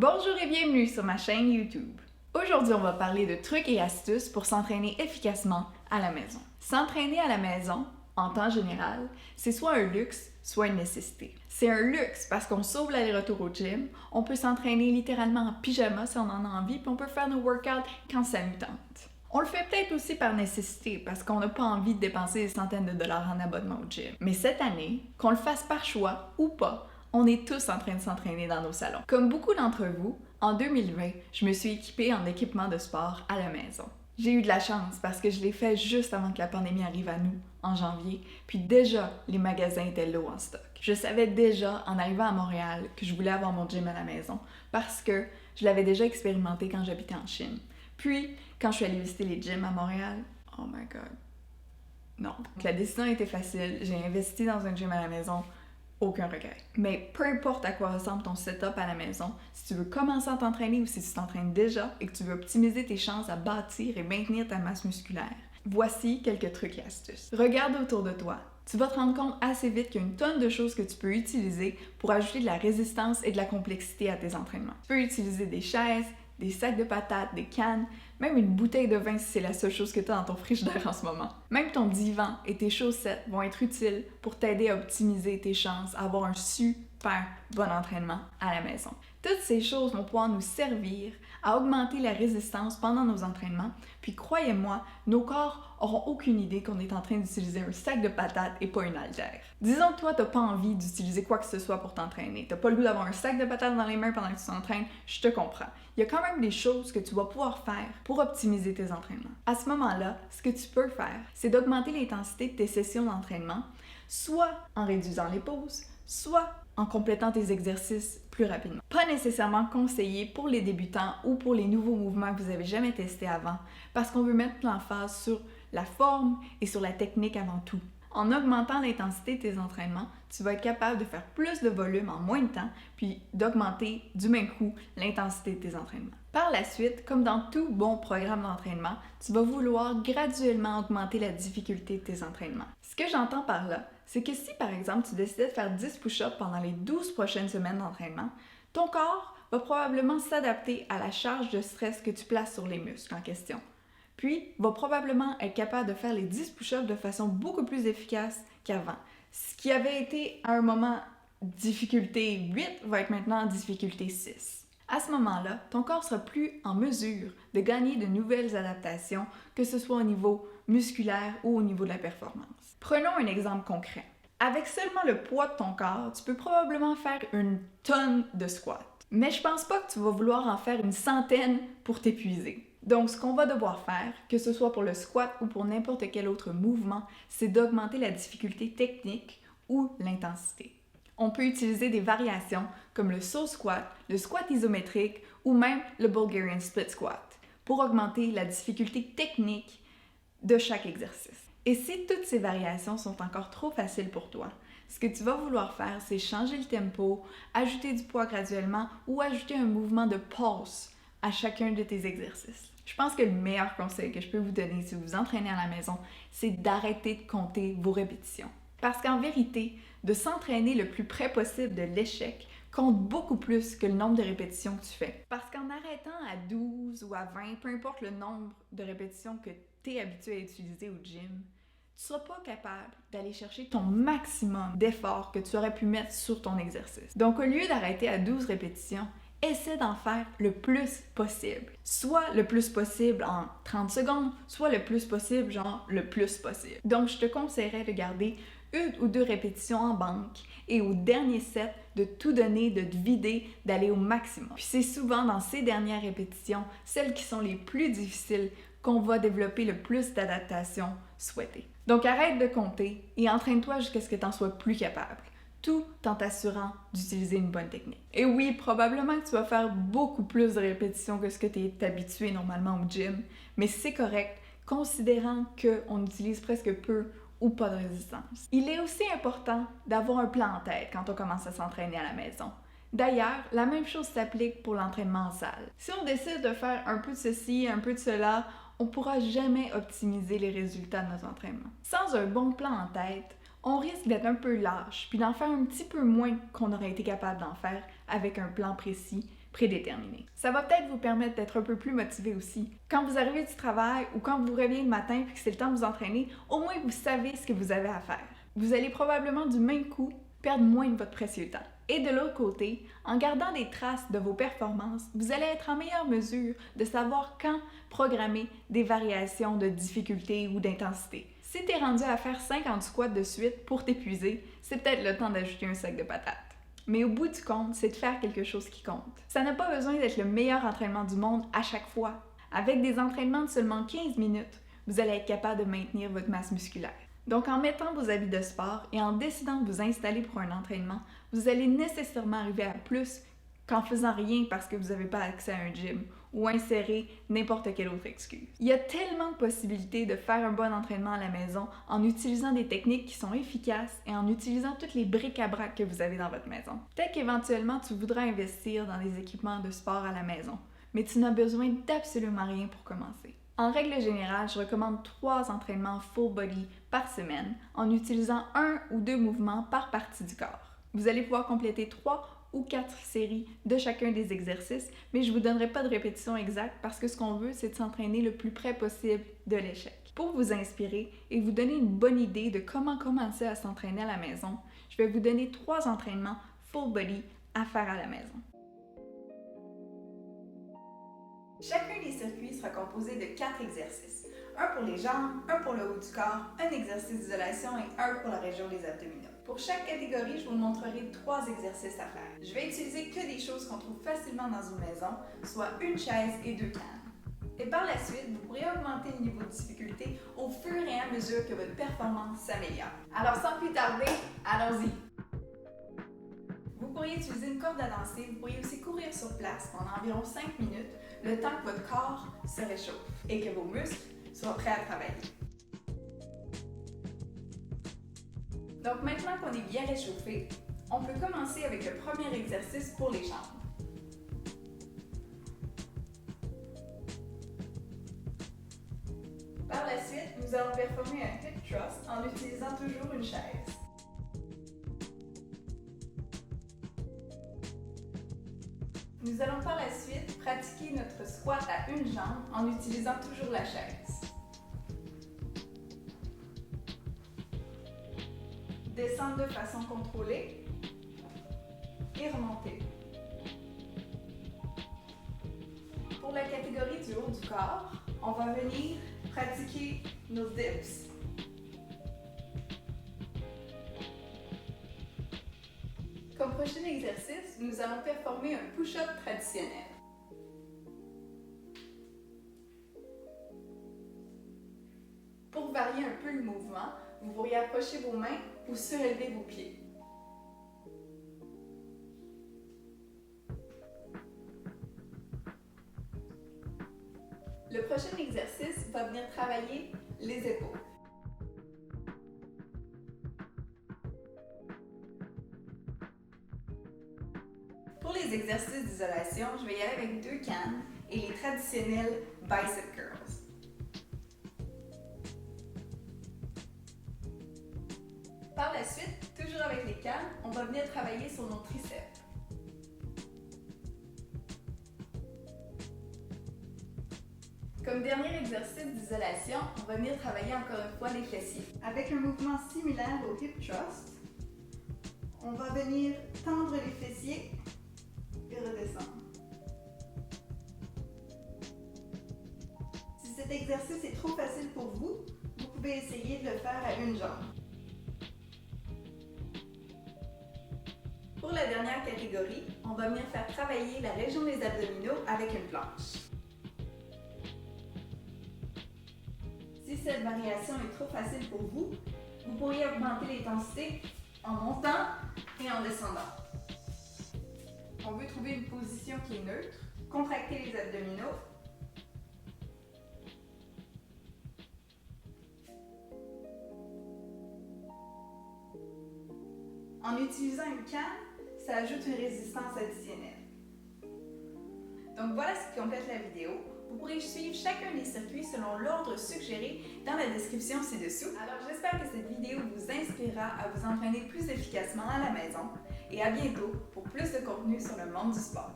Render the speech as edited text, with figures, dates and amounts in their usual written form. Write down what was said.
Bonjour et bienvenue sur ma chaîne YouTube. Aujourd'hui, on va parler de trucs et astuces pour s'entraîner efficacement à la maison. S'entraîner à la maison, en temps général, c'est soit un luxe, soit une nécessité. C'est un luxe parce qu'on sauve l'aller-retour au gym, on peut s'entraîner littéralement en pyjama si on en a envie, puis on peut faire nos workouts quand ça nous tente. On le fait peut-être aussi par nécessité parce qu'on n'a pas envie de dépenser des centaines de dollars en abonnement au gym. Mais cette année, qu'on le fasse par choix ou pas, on est tous en train de s'entraîner dans nos salons. Comme beaucoup d'entre vous, en 2020, je me suis équipée en équipement de sport à la maison. J'ai eu de la chance parce que je l'ai fait juste avant que la pandémie arrive à nous, en janvier, puis déjà, les magasins étaient low en stock. Je savais déjà, en arrivant à Montréal, que je voulais avoir mon gym à la maison parce que je l'avais déjà expérimenté quand j'habitais en Chine. Puis, quand je suis allée visiter les gyms à Montréal, oh my god, non. La décision était facile, j'ai investi dans un gym à la maison, aucun regret. Mais peu importe à quoi ressemble ton setup à la maison, si tu veux commencer à t'entraîner ou si tu t'entraînes déjà et que tu veux optimiser tes chances à bâtir et maintenir ta masse musculaire, voici quelques trucs et astuces. Regarde autour de toi. Tu vas te rendre compte assez vite qu'il y a une tonne de choses que tu peux utiliser pour ajouter de la résistance et de la complexité à tes entraînements. Tu peux utiliser des chaises, des sacs de patates, des cannes, même une bouteille de vin si c'est la seule chose que tu as dans ton frigidaire en ce moment. Même ton divan et tes chaussettes vont être utiles pour t'aider à optimiser tes chances à avoir un super bon entraînement à la maison. Toutes ces choses vont pouvoir nous servir à augmenter la résistance pendant nos entraînements, puis croyez-moi, nos corps auront aucune idée qu'on est en train d'utiliser un sac de patates et pas une haltère. Disons que toi, t'as pas envie d'utiliser quoi que ce soit pour t'entraîner. T'as pas le goût d'avoir un sac de patates dans les mains pendant que tu t'entraînes, je te comprends. Il y a quand même des choses que tu vas pouvoir faire pour optimiser tes entraînements. À ce moment-là, ce que tu peux faire, c'est d'augmenter l'intensité de tes sessions d'entraînement, soit en réduisant les pauses, soit en complétant tes exercices plus rapidement. Pas nécessairement conseillé pour les débutants ou pour les nouveaux mouvements que vous n'avez jamais testés avant, parce qu'on veut mettre l'emphase sur la forme et sur la technique avant tout. En augmentant l'intensité de tes entraînements, tu vas être capable de faire plus de volume en moins de temps, puis d'augmenter du même coup l'intensité de tes entraînements. Par la suite, comme dans tout bon programme d'entraînement, tu vas vouloir graduellement augmenter la difficulté de tes entraînements. Ce que j'entends par là, c'est que si par exemple tu décidais de faire 10 push-ups pendant les 12 prochaines semaines d'entraînement, ton corps va probablement s'adapter à la charge de stress que tu places sur les muscles en question. Puis, va probablement être capable de faire les 10 push-ups de façon beaucoup plus efficace qu'avant. Ce qui avait été à un moment difficulté 8 va être maintenant en difficulté 6. À ce moment-là, ton corps sera plus en mesure de gagner de nouvelles adaptations, que ce soit au niveau musculaire ou au niveau de la performance. Prenons un exemple concret. Avec seulement le poids de ton corps, tu peux probablement faire une tonne de squats. Mais je pense pas que tu vas vouloir en faire une centaine pour t'épuiser. Donc, ce qu'on va devoir faire, que ce soit pour le squat ou pour n'importe quel autre mouvement, c'est d'augmenter la difficulté technique ou l'intensité. On peut utiliser des variations comme le saut squat, le squat isométrique ou même le Bulgarian split squat pour augmenter la difficulté technique de chaque exercice. Et si toutes ces variations sont encore trop faciles pour toi, ce que tu vas vouloir faire, c'est changer le tempo, ajouter du poids graduellement ou ajouter un mouvement de pause à chacun de tes exercices. Je pense que le meilleur conseil que je peux vous donner si vous vous entraînez à la maison, c'est d'arrêter de compter vos répétitions. Parce qu'en vérité, de s'entraîner le plus près possible de l'échec compte beaucoup plus que le nombre de répétitions que tu fais. Parce qu'en arrêtant à 12 ou à 20, peu importe le nombre de répétitions que tu es habitué à utiliser au gym, tu ne seras pas capable d'aller chercher ton maximum d'efforts que tu aurais pu mettre sur ton exercice. Donc, au lieu d'arrêter à 12 répétitions, essaie d'en faire le plus possible. Soit le plus possible en 30 secondes, soit le plus possible, genre le plus possible. Donc, je te conseillerais de garder 1 ou 2 répétitions en banque et au dernier set, de tout donner, de te vider, d'aller au maximum. Puis c'est souvent dans ces dernières répétitions, celles qui sont les plus difficiles, qu'on va développer le plus d'adaptation souhaitée. Donc arrête de compter et entraîne-toi jusqu'à ce que tu en sois plus capable, tout en t'assurant d'utiliser une bonne technique. Et oui, probablement que tu vas faire beaucoup plus de répétitions que ce que tu es habitué normalement au gym, mais c'est correct, considérant qu'on utilise presque peu ou pas de résistance. Il est aussi important d'avoir un plan en tête quand on commence à s'entraîner à la maison. D'ailleurs, la même chose s'applique pour l'entraînement en salle. Si on décide de faire un peu de ceci, un peu de cela, on ne pourra jamais optimiser les résultats de notre entraînement. Sans un bon plan en tête, on risque d'être un peu lâche, puis d'en faire un petit peu moins qu'on aurait été capable d'en faire avec un plan précis, prédéterminés. Ça va peut-être vous permettre d'être un peu plus motivé aussi. Quand vous arrivez du travail ou quand vous vous réveillez le matin puis que c'est le temps de vous entraîner, au moins vous savez ce que vous avez à faire. Vous allez probablement du même coup perdre moins de votre précieux temps. Et de l'autre côté, en gardant des traces de vos performances, vous allez être en meilleure mesure de savoir quand programmer des variations de difficulté ou d'intensité. Si tu es rendu à faire 50 squats de suite pour t'épuiser, c'est peut-être le temps d'ajouter un sac de patates. Mais au bout du compte, c'est de faire quelque chose qui compte. Ça n'a pas besoin d'être le meilleur entraînement du monde à chaque fois. Avec des entraînements de seulement 15 minutes, vous allez être capable de maintenir votre masse musculaire. Donc en mettant vos habits de sport et en décidant de vous installer pour un entraînement, vous allez nécessairement arriver à plus qu'en faisant rien parce que vous n'avez pas accès à un gym ou insérer n'importe quelle autre excuse. Il y a tellement de possibilités de faire un bon entraînement à la maison en utilisant des techniques qui sont efficaces et en utilisant toutes les bric-à-brac que vous avez dans votre maison. Peut-être qu'éventuellement tu voudras investir dans des équipements de sport à la maison, mais tu n'as besoin d'absolument rien pour commencer. En règle générale, je recommande 3 entraînements full body par semaine en utilisant 1 ou 2 mouvements par partie du corps. Vous allez pouvoir compléter 3 ou 4 séries de chacun des exercices, mais je ne vous donnerai pas de répétition exacte parce que ce qu'on veut, c'est de s'entraîner le plus près possible de l'échec. Pour vous inspirer et vous donner une bonne idée de comment commencer à s'entraîner à la maison, je vais vous donner 3 entraînements full body à faire à la maison. Chacun des circuits sera composé de 4 exercices. Un pour les jambes, un pour le haut du corps, un exercice d'isolation et un pour la région des abdominaux. Pour chaque catégorie, je vous montrerai 3 exercices à faire. Je vais utiliser que des choses qu'on trouve facilement dans une maison, soit une chaise et 2 cannes. Et par la suite, vous pourrez augmenter le niveau de difficulté au fur et à mesure que votre performance s'améliore. Alors sans plus tarder, allons-y! Vous pourriez utiliser une corde à danser, vous pourriez aussi courir sur place pendant environ 5 minutes, le temps que votre corps se réchauffe et que vos muscles soient prêts à travailler. Donc maintenant qu'on est bien réchauffé, on peut commencer avec le premier exercice pour les jambes. Par la suite, nous allons performer un hip thrust en utilisant toujours une chaise. Nous allons par la suite pratiquer notre squat à une jambe en utilisant toujours la chaise. Descendre de façon contrôlée et remonter. Pour la catégorie du haut du corps, on va venir pratiquer nos dips. Comme prochain exercice, nous allons performer un push-up traditionnel. Pour varier un peu le mouvement, vous pourriez approcher vos mains ou surélever vos pieds. Le prochain exercice va venir travailler les épaules. Pour les exercices d'isolation, je vais y aller avec 2 cannes et les traditionnels bicep curls. Par la suite, toujours avec les cannes, on va venir travailler sur nos triceps. Comme dernier exercice d'isolation, on va venir travailler encore une fois les fessiers. Avec un mouvement similaire au hip thrust, on va venir tendre les fessiers et redescendre. Si cet exercice est trop facile pour vous, vous pouvez essayer de le faire à une jambe. Pour la dernière catégorie, on va venir faire travailler la région des abdominaux avec une planche. Si cette variation est trop facile pour vous, vous pourriez augmenter l'intensité en montant et en descendant. On veut trouver une position qui est neutre, contracter les abdominaux. En utilisant une canne, ça ajoute une résistance additionnelle. Donc voilà ce qui complète la vidéo. Vous pourrez suivre chacun des circuits selon l'ordre suggéré dans la description ci-dessous. Alors j'espère que cette vidéo vous inspirera à vous entraîner plus efficacement à la maison et à bientôt pour plus de contenu sur le monde du sport.